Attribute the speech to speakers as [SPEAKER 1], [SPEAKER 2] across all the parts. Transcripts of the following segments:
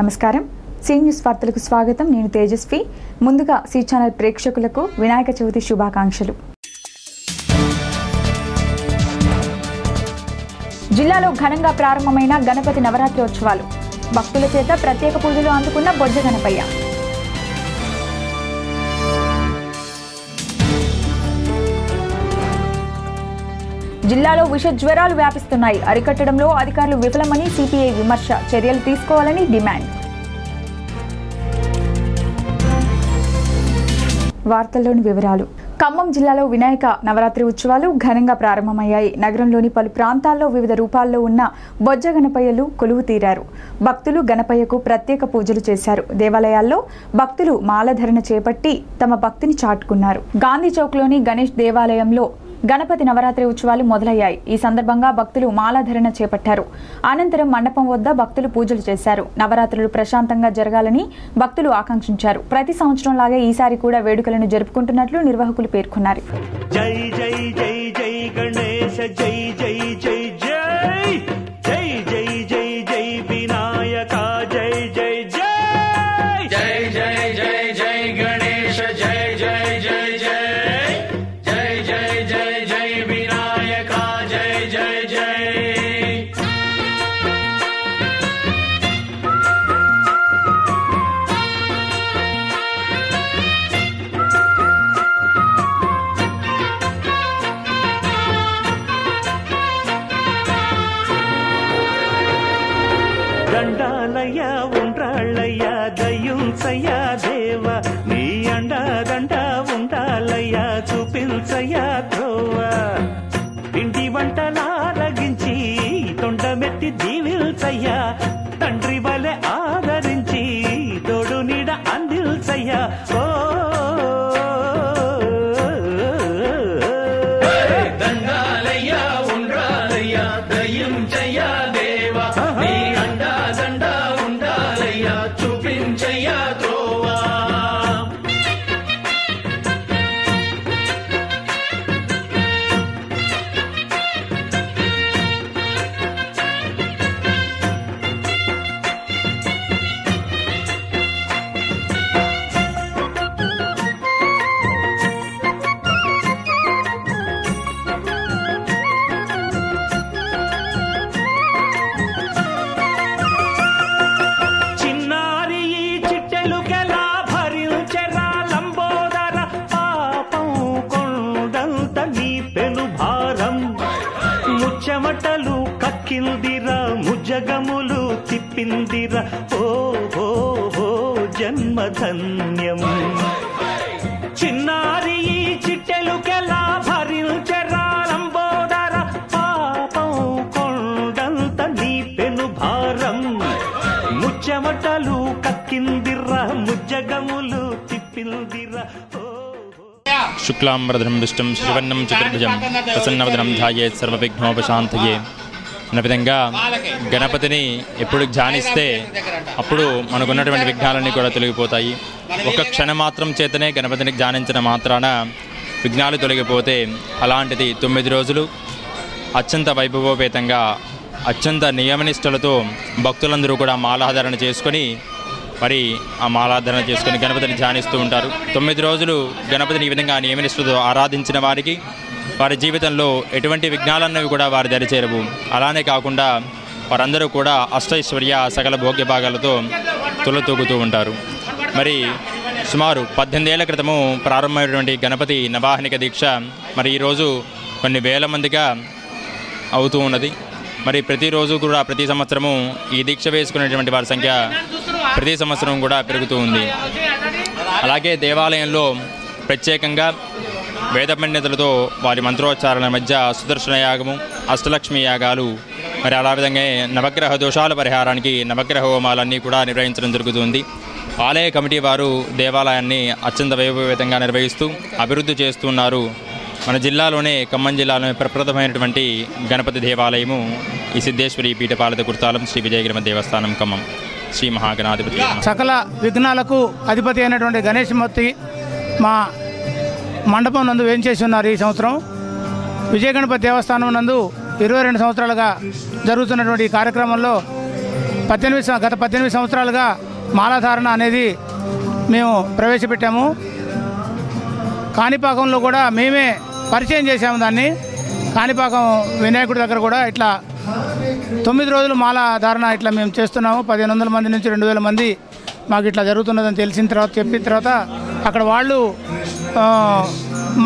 [SPEAKER 1] నమస్కారం. C news వార్తలకు స్వాగతం. నేను తేజస్వి. ముందుగా సి ఛానల్ ప్రేక్షకులకు వినాయక చవితి శుభాకాంక్షలు. జిల్లాలో ఘనంగా ప్రారంభమైన గణపతి నవరాత్రి ఉత్సవాలు. భక్తుల చేత ప్రత్యేక పూజలు అందుకున్న బొజ్జ గణపయ్య. జిల్లాలో విష జ్వరాలు వ్యాపిస్తున్నాయి. అరికట్టడంలో అధికారులు విఫలమని సిపిఐ విమర్శ. చర్యలు తీసుకోవాలని డిమాండ్. వార్తల్లోని వివరాలు. ఖమ్మం జిల్లాలో వినాయక నవరాత్రి ఉత్సవాలు ఘనంగా ప్రారంభమయ్యాయి. నగరంలోని పలు ప్రాంతాల్లో వివిధ రూపాల్లో ఉన్న బొజ్జ గణపయ్యలు కొలువు తీరారు. భక్తులు గణపయ్యకు ప్రత్యేక పూజలు చేశారు. దేవాలయాల్లో భక్తులు మాలధరణ చేపట్టి తమ భక్తిని చాటుకున్నారు. గాంధీ చౌక్లోని గణేష్ దేవాలయంలో గణపతి నవరాత్రి ఉత్సవాలు మొదలయ్యాయి. ఈ సందర్భంగా భక్తులు మాలాధరణ చేపట్టారు. అనంతరం మండపం వద్ద భక్తులు పూజలు చేశారు. నవరాత్రులు ప్రశాంతంగా జరగాలని భక్తులు ఆకాంక్షించారు. ప్రతి సంవత్సరం లాగే ఈసారి కూడా వేడుకలను జరుపుకుంటున్నట్లు నిర్వాహకులు పేర్కొన్నారు.
[SPEAKER 2] జై జై జై జై గణేశ జై జై జై జై జై జై జై జై వినాయక జై జై జై జై జై జై జై గణేశ జై జై జై జై దండాలయ్య ఉండ్రాళ్ళయ్య దయ్యుంచయ్య దేవ నీ అండదండ ఉండాలయ్య చూపించయ్య త్రోవ ఇంటి వంటలారగించి తొండమెత్తి దీవిల్చయ్య తండ్రి వలె ఆదరించి తోడు నీడ అందిల్చయ్య. ఓ దండాలయ్య ఉండ్రాలయ్య దయ్యుంచయ్య దేవ నీ అండదండ ఉండాలయ్య చూపించయ్య త్రోవా. చెమటలు కక్కిందిరా ముజగములు తిప్పిందిరా ఓ ఓ ఓ జన్మధన్యం. చిన్నారి ఈ చిట్టెలుకెలా భరించెరా లంబోదర పాపం కొండంత నీ పెను భారం. ముచ్చెమటలు కక్కిందిరా ముజగములు తిప్పిందిరా.
[SPEAKER 3] శుక్లాంబరధరం విష్ణుం శివన్నం చతుర్భుజం ప్రసన్నవదనం ధ్యాయేత్ సర్వవిఘ్నోపశాంతయే. అన్న విధంగా గణపతిని ఎప్పుడు ధ్యానిస్తే అప్పుడు మనకున్నటువంటి విఘ్నాలన్నీ కూడా తొలగిపోతాయి. ఒక క్షణమాత్రం చేతనే గణపతిని ధ్యానించిన మాత్రాన విఘ్నాలు తొలగిపోతే అలాంటిది 9 రోజులు అత్యంత వైభవోపేతంగా అత్యంత నియమనిష్టలతో భక్తులందరూ కూడా మాలాధారణ చేసుకొని మరి ఆ మాలాధరణ చేసుకుని గణపతిని ధ్యానిస్తూ ఉంటారు. 9 రోజులు గణపతిని ఈ విధంగా నియమనిష్టతో ఆరాధించిన వారికి వారి జీవితంలో ఎటువంటి విఘ్నాలన్నవి కూడా వారి దరిచేరవు. అలానే కాకుండా వారందరూ కూడా అష్టైశ్వర్య సకల భోగ్య భాగాలతో తులతూగుతూ ఉంటారు. మరి సుమారు 18 ఏళ్ల క్రితము ప్రారంభమైనటువంటి గణపతి నవాహనిక దీక్ష మరి ఈరోజు కొన్ని వేల మందిగా అవుతూ ఉన్నది. మరి ప్రతిరోజు కూడా ప్రతి సంవత్సరము ఈ దీక్ష వేసుకునేటువంటి వారి సంఖ్య ప్రతి సంవత్సరం కూడా పెరుగుతూ ఉంది. అలాగే దేవాలయంలో ప్రత్యేకంగా వేద పండితులతో వారి మంత్రోచ్చారణ మధ్య సుదర్శన యాగము, అష్టలక్ష్మి యాగాలు, మరి అలా విధంగా నవగ్రహ దోషాల పరిహారానికి నవగ్రహ హోమాలన్నీ కూడా నిర్వహించడం జరుగుతుంది. ఆలయ కమిటీ వారు దేవాలయాన్ని అత్యంత వైభవేతంగా నిర్వహిస్తూ అభివృద్ధి చేస్తున్నారు. మన జిల్లాలోనే ఖమ్మం జిల్లాలోనే ప్రప్రథమైనటువంటి గణపతి దేవాలయము ఈ సిద్ధేశ్వరి పీఠపాలిత గుర్తాలం శ్రీ విజయగిరిమ దేవస్థానం ఖమ్మం శ్రీ మహాగణాధిపతి.
[SPEAKER 4] సకల విఘ్నాలకు అధిపతి అయినటువంటి గణేష్ మూర్తి మా మండపం నందు వేంచేసి ఉన్నారు. ఈ సంవత్సరం విజయ గణపతి దేవస్థానం నందు 22 సంవత్సరాలుగా జరుగుతున్నటువంటి ఈ కార్యక్రమంలో గత 18 సంవత్సరాలుగా మాలాధారణ అనేది మేము ప్రవేశపెట్టాము. కాణిపాకంలో కూడా మేమే పరిచయం చేశాము దాన్ని. కాణిపాకం వినాయకుడి దగ్గర కూడా ఇట్లా 9 రోజులు మాలాధారణ ఇట్లా మేము చేస్తున్నాము. 1500 మంది నుంచి 2000 మంది మాకు ఇట్లా జరుగుతున్నదని చెప్పిన తర్వాత అక్కడ వాళ్ళు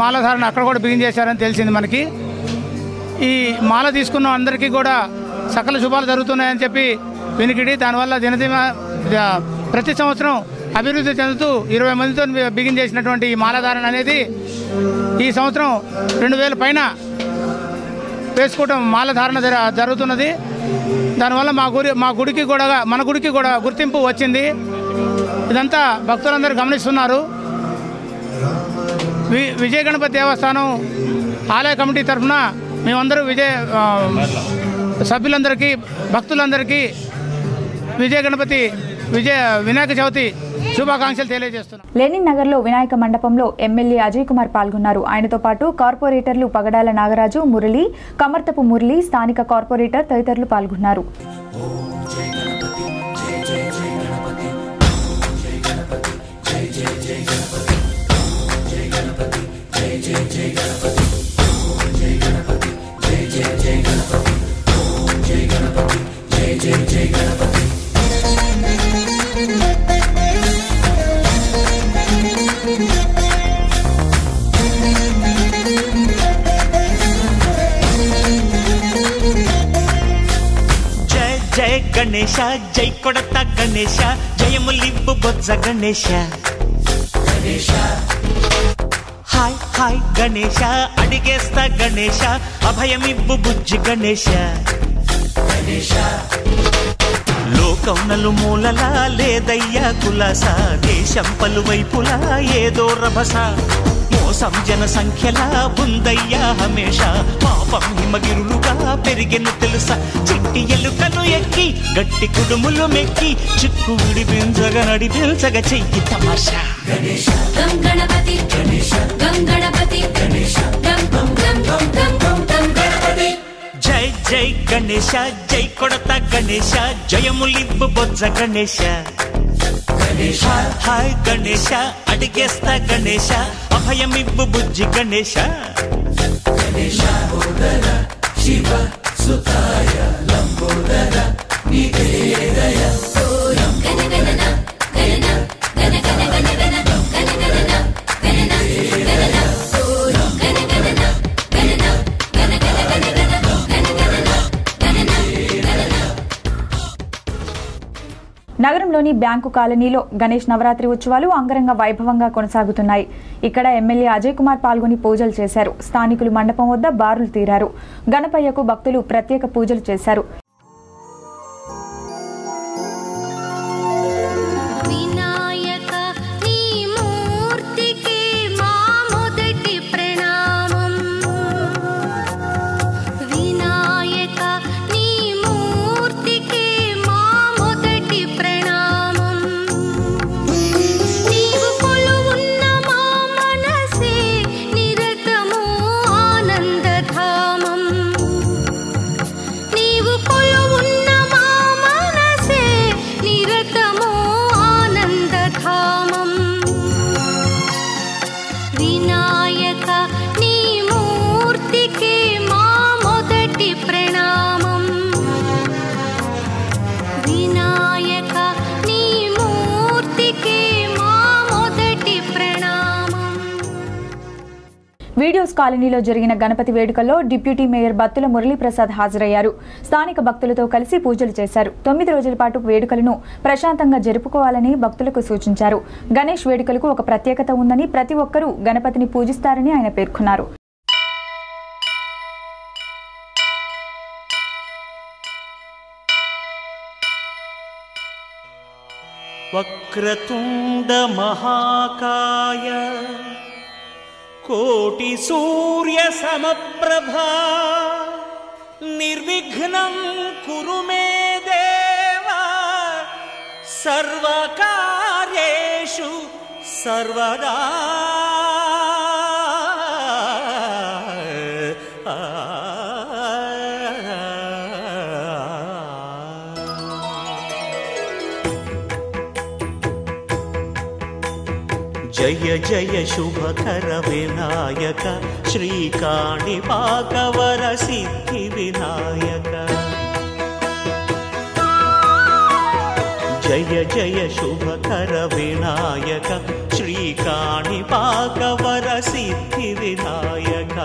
[SPEAKER 4] మాలాధారణ అక్కడ కూడా బిగిన్ చేశారని తెలిసింది మనకి. ఈ మాల తీసుకున్న అందరికీ కూడా సకల శుభాలు జరుగుతున్నాయని చెప్పి వినికిడి. దానివల్ల దినదిన ప్రతి సంవత్సరం అభివృద్ధి చెందుతూ 20 మందితో బిగిన్ చేసినటువంటి ఈ మాలాధారణ అనేది ఈ సంవత్సరం 2000 పైన వేసుకోవటం మాలధారణ జరుగుతున్నది. దానివల్ల మన గుడికి కూడా గుర్తింపు వచ్చింది. ఇదంతా భక్తులందరూ గమనిస్తున్నారు. విజయ గణపతి దేవస్థానం ఆలయ కమిటీ తరఫున మేమందరూ సభ్యులందరికీ భక్తులందరికీ వినాయక చవితి శుభాకాంక్షలు తెలియజేస్తున్నాం.
[SPEAKER 1] లెనిన్ నగర్లో వినాయక మండపంలో ఎమ్మెల్యే అజయ్ కుమార్ పాల్గొన్నారు. ఆయనతో పాటు కార్పొరేటర్లు పగడాల నాగరాజు, మురళి, కమర్తపు మురళి, స్థానిక కార్పొరేటర్ తదితరులు పాల్గొన్నారు.
[SPEAKER 2] జయ గణేశ, జై కొడత గణేశ, జయములిబ్బు బొజ్జ గణేశ. హాయ్ హాయ్ గణేశ, అడిగేస్తా గణేశ, అభయమిబ్బు బుజ్జి గణేశ. లోకం నలుమూలలా లేదయ్యా కులాస, దేశం పలువైపులా ఏదో రభస. మోసం జన సంఖ్యలా ఉందయ్యా హమేష, పాపం హిమగిరులుగా పెరిగెను తెలుసా. చిట్టి ఎలుకను ఎక్కి గట్టి కుడుములు మెక్కి, చిక్కు విడిపించగా నడిపించగా చెయ్యి తమాషా. గణపతి గణపతి జై జై గణేశ, జై కొడత గణేశ, జయములిబ్బు బొజ్జ గణేశ. హాయ్ గణేశ, అడిగేస్తా గణేశ, అభయమిబ్బు బుజ్జి గణేశ. శివ సుతాయ లంబోదర నివేదయ.
[SPEAKER 1] నగరంలోని బ్యాంకు కాలనీలో గణేష్ నవరాత్రి ఉత్సవాలు అంగరంగ వైభవంగా కొనసాగుతున్నాయి. ఇక్కడ ఎమ్మెల్యే అజయ్ కుమార్ పాల్గొని పూజలు చేశారు. స్థానికులు మండపం వద్ద బారులు తీరారు. గణపయ్యకు భక్తులు ప్రత్యేక పూజలు చేశారు. వీడియోస్ కాలనీలో జరిగిన గణపతి వేడుకల్లో డిప్యూటీ మేయర్ బత్తుల మురళీప్రసాద్ హాజరయ్యారు. స్థానిక భక్తులతో కలిసి పూజలు చేశారు. 9 రోజుల పాటు వేడుకలను ప్రశాంతంగా జరుపుకోవాలని భక్తులకు సూచించారు. గణేష్ వేడుకలకు ఒక ప్రత్యేకత ఉందని, ప్రతి ఒక్కరూ గణపతిని పూజిస్తారని ఆయన పేర్కొన్నారు.
[SPEAKER 2] వక్రతుండ మహాకాయ కోటి సూర్య సమప్రభా నిర్విఘ్నం కురు మే దేవా సర్వకార్యేషు సర్వదా. జయ జయ శుభకర వినాయక శ్రీకాణిపాకవర సిద్ధి వినాయక జయ జయ శుభకర వినాయక శ్రీకాణిపాకవర సిద్ధి వినాయక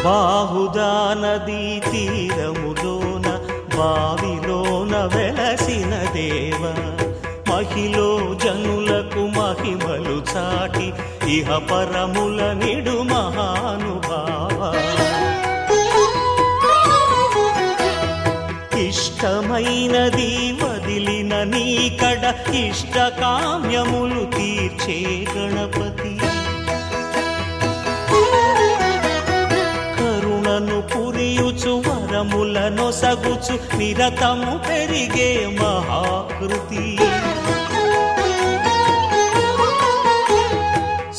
[SPEAKER 2] బాహుదా నదీ తీరములోన బావిలోన వెలసిన దేవ మహిలో జనులకు మహిమలు చాటి ఇహ పరముల నిడు మహానుభావ ఇష్టమైనది వదిలిన నీకడ ఇష్టకామ్యములు తీర్చే గణపతి పురియుచు వరములను సగుచు నిరతము పెరిగే మహాకృతి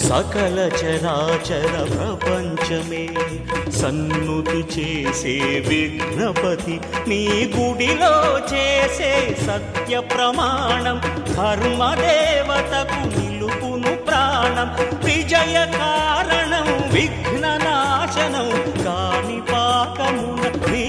[SPEAKER 2] సకల చరాచర ప్రపంచమే సన్నుతి చేసే విఘ్నపతి నీ గుడిలో చేసే సత్య ప్రమాణం ధర్మదేవతకు నిలుపును ప్రాణం విజయ కారణం విఘ్న నాశనం కాణిపాకమున నీ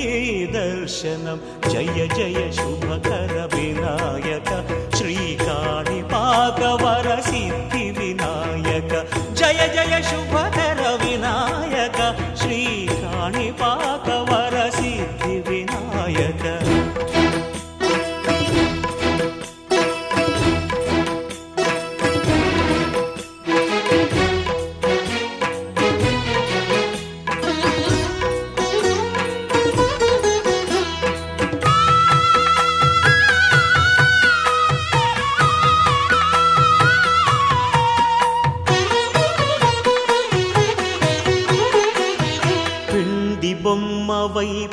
[SPEAKER 2] దర్శనం జయ జయ శుభకర వినాయక శ్రీకాణిపాకవర సిద్ధి వినాయక జయ జయ శుభకర వినాయక శ్రీకాణిపాకవర సిద్ధి వినాయక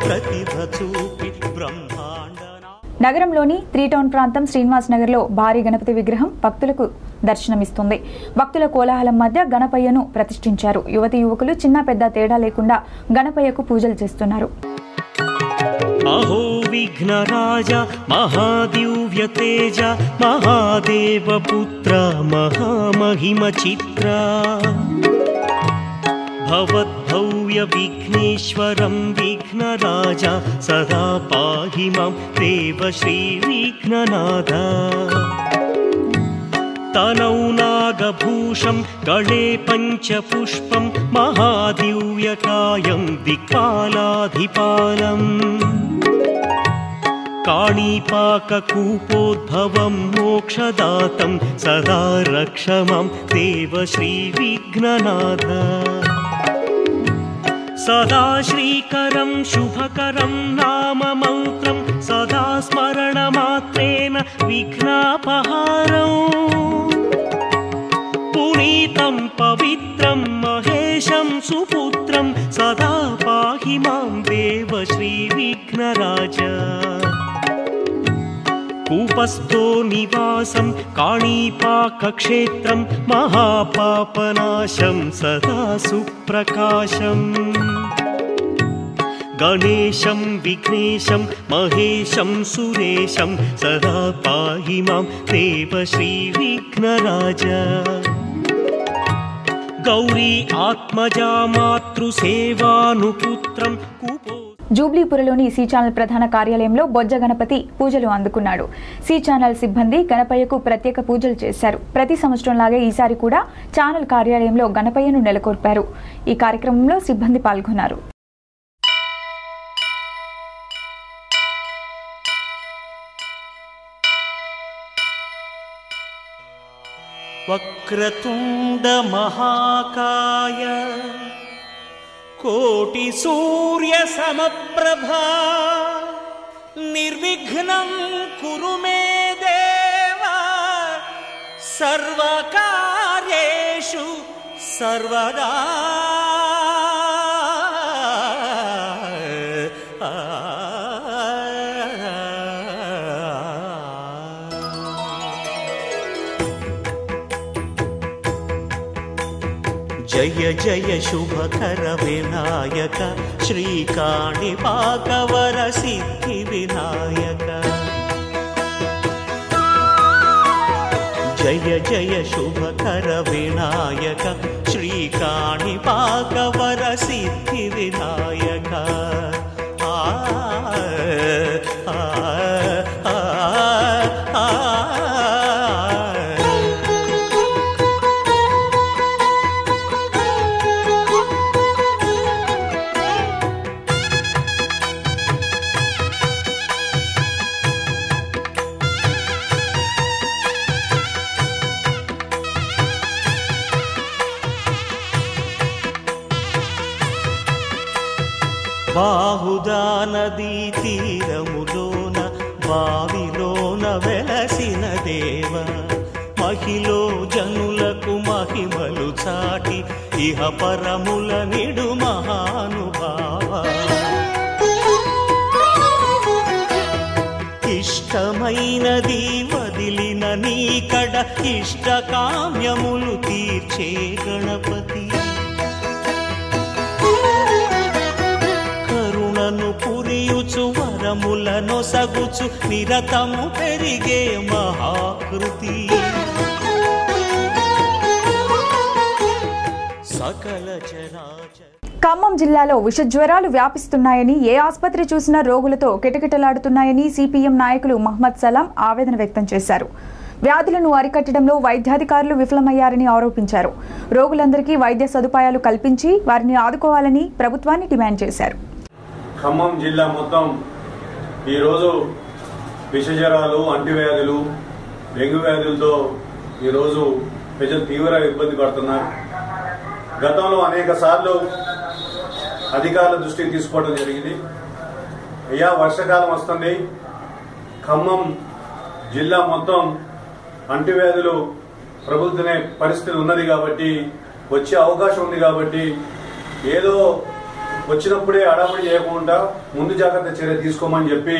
[SPEAKER 2] ప్రతిభ చూపి బ్రహ్మాండ
[SPEAKER 1] నగరంలోని 3 టౌన్ ప్రాంతం శ్రీనివాస్ నగర్లో భారీ గణపతి విగ్రహం భక్తులకు దర్శనమిస్తుంది. భక్తుల కోలాహలం మధ్య గణపయ్యను ప్రతిష్ఠించారు. యువతి యువకులు చిన్న పెద్ద తేడా లేకుండా గణపయ్యకు పూజలు చేస్తున్నారు.
[SPEAKER 2] అహో విఘ్నరాజ మహాదివ్య తేజ మహాదేవ పుత్ర మహామహిమ చిత్ర భవద్భవ్య విఘ్నేశ్వరం విఘ్నరాజ సదా పాహి మాం దేవ శ్రీ విఘ్ననాథ తనౌ నాగభూషం గళే పంచపుష్పం మహాదివ్యకాయం దిక్పాలాధిపాలం కాణిపాకూపోద్భవం మోక్షదాతం సదా రక్ష మాం దేవ శ్రీ విఘ్ననాథ సదా శ్రీకరం శుభకరం నామ మంత్రం సదా స్మరణమాత్రేణ విఘ్నాపహారం పునీతం పవిత్రం మహేశం సుపుత్రం సదా పాహి మాం దేవ శ్రీ విఘ్నరాజ కూపస్థో నివాసం కాణిపాకక్షేత్రం మహాపాపనాశం సదా సుప్రకాశం గణేశం విఘ్నేశం మహేశం సురేశం సదా పాహి మాం దేవ శ్రీ విఘ్నరాజ గౌరీ ఆత్మజా మాతృసేవానుపుత్రం కూపో
[SPEAKER 1] జూబ్లీపురలోని సి ఛానల్ ప్రధాన కార్యాలయంలో బొజ్జ గణపతి పూజలు అందుకున్నాడు. సి ఛానల్ సిబ్బంది గణపయ్యకు ప్రత్యేక పూజలు చేశారు. ప్రతి సంవత్సరంలాగే ఈసారి కూడా ఛానల్ కార్యాలయంలో గణపయ్యను నెలకొల్పారు. ఈ కార్యక్రమంలో సిబ్బంది పాల్గొన్నారు.
[SPEAKER 2] వక్రతుండ మహాకాయ కోటి సూర్య సమప్రభా నిర్విఘ్నం కురు మే దేవ సర్వకార్యేషు సర్వదా జయ జయ శుభకర వినాయక శ్రీకాణిపాకవర సిద్ధి వినాయక జయ జయ శుభకర వినాయక శ్రీకాణిపాకవర సిద్ధి వినాయక బాహుదా నదీ తీరములోన బావిలోన వెలసిన దేవ మహిలో జనులకు మహిమలు చాటి ఇహ పరముల నిడు మహానుభావ ఇష్టమైనది వదిలిన నీకడ ఇష్ట కామ్యములు తీర్చే గణపతి పురియుచు వరములను సగుచు నిరతము పెరిగే మహాకృతి సకల చరాచర.
[SPEAKER 1] ఖమ్మం జిల్లాలో విష జ్వరాలు వ్యాపిస్తున్నాయని, ఏ ఆసుపత్రి చూసినా రోగులతో కిటకిటలాడుతున్నాయని సిపిఎం నాయకులు మహమ్మద్ సలాం ఆవేదన వ్యక్తం చేశారు. వ్యాధులను అరికట్టడంలో వైద్యాధికారులు విఫలమయ్యారని ఆరోపించారు. రోగులందరికీ వైద్య సదుపాయాలు కల్పించి వారిని ఆదుకోవాలని ప్రభుత్వాన్ని డిమాండ్ చేశారు.
[SPEAKER 5] ఖమ్మం జిల్లా మొత్తం ఈరోజు విషజ్వరాలు, అంటువ్యాధులు, డెంగ్యూ వ్యాధులతో ఈరోజు ప్రజలు తీవ్ర ఇబ్బంది పడుతున్నారు. గతంలో అనేక సార్లు అధికారుల దృష్టికి తీసుకోవడం జరిగింది. అయ్యా వర్షాకాలం వస్తుంది, ఖమ్మం జిల్లా మొత్తం అంటువ్యాధులు ప్రబుద్ధనే పరిస్థితి ఉన్నది కాబట్టి, వచ్చే అవకాశం ఉంది కాబట్టి ఏదో వచ్చినప్పుడే అడావిడి చేయకుండా ముందు జాగ్రత్త చర్య తీసుకోమని చెప్పి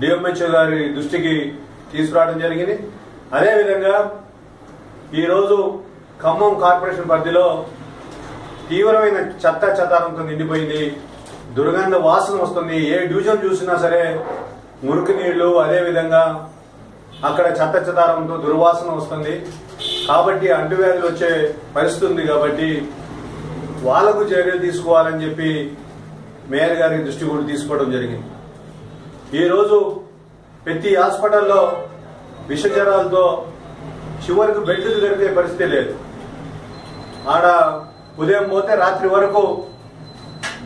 [SPEAKER 5] డిఎంహెచ్ఓ గారి దృష్టికి తీసుకురావడం జరిగింది. అదేవిధంగా ఈరోజు ఖమ్మం కార్పొరేషన్ పరిధిలో తీవ్రమైన చెత్త చెదారంతో నిండిపోయింది. దుర్గంధ వాసన వస్తుంది. ఏ డివిజన్ చూసినా సరే మురికి నీళ్లు, అదేవిధంగా అక్కడ చెత్త చెదారంతో దుర్వాసన వస్తుంది. కాబట్టి అంటువ్యాధులు వచ్చే పరిస్థితి ఉంది. కాబట్టి వాళ్లకు చర్యలు తీసుకోవాలని చెప్పి మేయర్ గారి దృష్టి కూడా తీసుకోవడం జరిగింది. ఈరోజు ప్రతి హాస్పిటల్లో విషజ్వరాలతో చివరికి బెడ్ దొరికే పరిస్థితి లేదు. ఆడ ఉదయం పోతే రాత్రి వరకు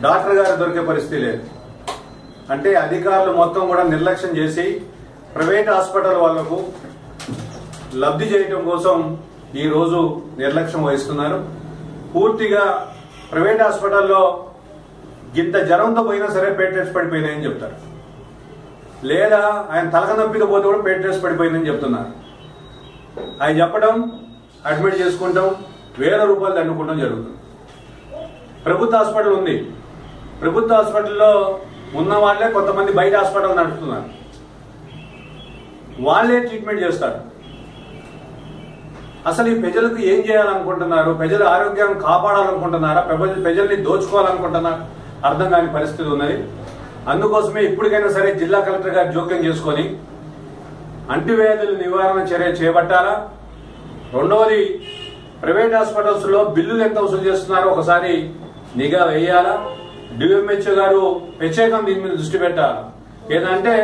[SPEAKER 5] డాక్టర్ గారు దొరికే పరిస్థితి లేదు. అంటే అధికారులు మొత్తం కూడా నిర్లక్ష్యం చేసి ప్రైవేట్ హాస్పిటల్ వాళ్లకు లబ్ధి చేయడం కోసం ఈరోజు నిర్లక్ష్యం వహిస్తున్నారు. పూర్తిగా ప్రైవేట్ హాస్పిటల్లో గింత జ్వరంతో పోయినా సరే పేటెంట్స్ పడిపోయినాయని చెప్తారు, లేదా ఆయన తలకనొప్పితో పోతే కూడా పేటెంట్స్ పడిపోయిందని చెప్తున్నారు. ఆయన చెప్పడం, అడ్మిట్ చేసుకుంటాం, 1000 రూపాయలు దండుకుంటాం జరుగుతుంది. ప్రభుత్వ హాస్పిటల్ ఉంది. ప్రభుత్వ హాస్పిటల్లో ఉన్న వాళ్లే కొంతమంది బయట హాస్పిటల్ నడుపుతున్నారు. వాళ్లే ట్రీట్మెంట్ చేస్తారు. అసలు ఈ ప్రజలకు ఏం చేయాలనుకుంటున్నారు? ప్రజల ఆరోగ్యాన్ని కాపాడాలనుకుంటున్నారా? ప్రజల్ని దోచుకోవాలనుకుంటున్నారా? అర్థం కాని పరిస్థితి ఉన్నది. అందుకోసమే ఇప్పటికైనా సరే జిల్లా కలెక్టర్ గారు జోక్యం చేసుకొని అంటువ్యాధుల నివారణ చర్య చేపట్టాలా. రెండవది, ప్రైవేట్ హాస్పిటల్స్ లో బిల్లులు ఎంత వసూలు చేస్తున్నారో ఒకసారి నిఘా వేయాలా. డిఎంహెచ్ఓ గారు ప్రత్యేకం దీని మీద దృష్టి పెట్టాలి. ఏదంటే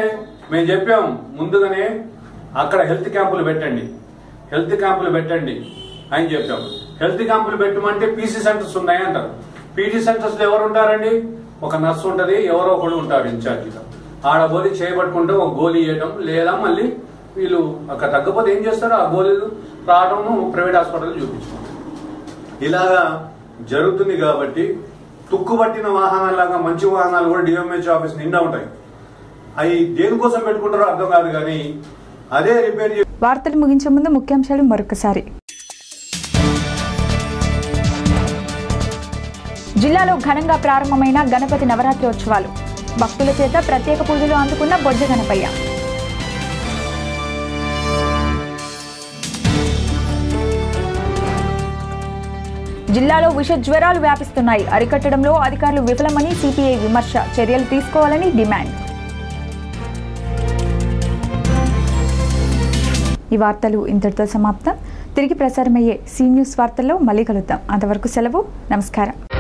[SPEAKER 5] మేము చెప్పాం ముందుగానే, అక్కడ హెల్త్ క్యాంపులు పెట్టండి అని చెప్పాం. హెల్త్ క్యాంపులు పెట్టమంటే పీసీ సెంటర్స్ ఉన్నాయి అంటారు. పీటీ సెంటర్స్ లో ఎవరు ఉంటారండి? ఒక నర్సు ఉంటది, ఎవరో ఒకళ్ళు ఉంటారు ఇన్ఛార్జిగా. ఆడ గోళీ చేయబట్టుకుంటే ఒక గోళీ ఇవ్వడం, లేదా మళ్ళీ వీళ్ళు అక్కడ తగ్గపోతే ఏం చేస్తారు, ఆ గోళీలు రావడం ప్రైవేట్ హాస్పిటల్ చూపించుకుంటారు. ఇలాగా జరుగుతుంది. కాబట్టి తుక్కుబట్టిన వాహనాలాగా మంచి వాహనాలు కూడా డిఎంహెచ్ ఆఫీస్ నిండా ఉంటాయి. అవి దేనికోసం పెట్టుకుంటారో అర్థం కాదు. కానీ అదే రిపేర్.
[SPEAKER 1] వార్తలు ముగించే ముందు ముఖ్యాంశాలు మరొకసారి. జిల్లాలో ఘనంగా ప్రారంభమైన గణపతి నవరాత్రి ఉత్సవాలు. భక్తుల చేత ప్రత్యేక పూజలు అందుకున్న బొజ్జ గణపయ్య. జిల్లాలో విష జ్వరాలు వ్యాపిస్తున్నాయి. అరికట్టడంలో అధికారులు విఫలమని సిపిఐ విమర్శ. చర్యలు తీసుకోవాలని డిమాండ్. ఈ వార్తలు ఇంతటితో సమాప్తం. తిరిగి ప్రసారమయ్యే సి న్యూస్ వార్తల్లో మళ్ళీ కలుద్దాం. అంతవరకు సెలవు. నమస్కారం.